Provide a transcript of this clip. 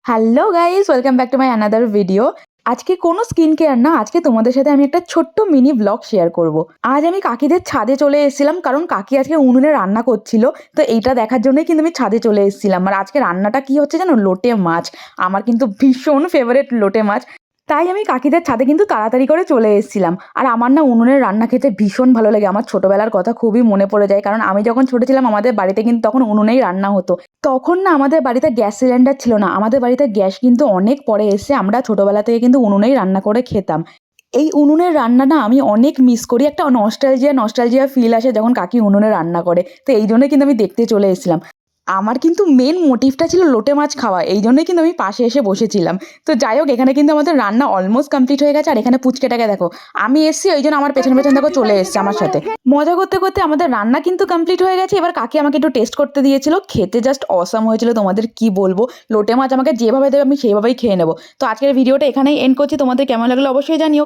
Hello guys, welcome back to my another video. আজকে কোনো skin care না, আজকে তোমাদের সাথে আমি একটা ছোট্ট মিনি ব্লগ শেয়ার করব। আজ আমি কাকিদের ছাদে চলে এসেছিলাম, কারণ কাকি আজকে উনুনে রান্না করছিল। তো এইটা দেখার জন্যই কিন্তু আমি ছাদে চলে এসেছিলাম। আর আজকে রান্নাটা কি হচ্ছে জানো? লোটে মাছ। আমার কিন্তু ভীষণ ফেভারিট লোটে মাছ। তাই আমি কাকিদের ছাদে কিন্তু তাড়াতাড়ি করে চলে এসেছিলাম। আর আমার না উনুনের রান্না খেতে ভীষণ ভালো লাগে। আমার ছোটবেলার কথা খুবই মনে পড়ে যায়, কারণ আমি যখন ছোট ছিলাম আমাদের বাড়িতে কিন্তু তখন উনুনেই রান্না হতো। তখন না আমাদের বাড়িতে গ্যাস সিলিন্ডার ছিল না, আমাদের বাড়িতে গ্যাস কিন্তু অনেক পরে এসে, আমরা ছোটবেলা থেকে কিন্তু উনুনেই রান্না করে খেতাম। এই উনুনের রান্না না আমি অনেক মিস করি, একটা নস্টালজিয়া নস্টালজিয়া ফিল আসে যখন কাকি উনুনে রান্না করে। তো এই জন্যই কিন্তু আমি দেখতে চলে এসেছিলাম। আমার কিন্তু মেন মোটিভটা ছিল লোটে মাছ খাওয়া, এই জন্যই কিন্তু আমি পাশে এসে বসেছিলাম। তো যাই হোক, এখানে কিন্তু আমাদের রান্না অলমোস্ট কমপ্লিট হয়ে গেছে। আর এখানে পুচকেটাকে দেখো, আমি এসেছি ওই জন্য আমার পেছন পেছন দেখো চলে এসেছে আমার সাথে। মজা করতে করতে আমাদের রান্না কিন্তু কমপ্লিট হয়ে গেছে। এবার কাকি আমাকে একটু টেস্ট করতে দিয়েছিল, খেতে জাস্ট অসাম হয়েছিল। তোমাদের কি বলবো, লোটে মাছ আমাকে যেভাবে দেবে আমি সেইভাবেই খেয়ে নেবো। তো আজকের ভিডিওটা এখানেই এন্ড করছি, তোমাদের কেমন লাগলো অবশ্যই জানিও।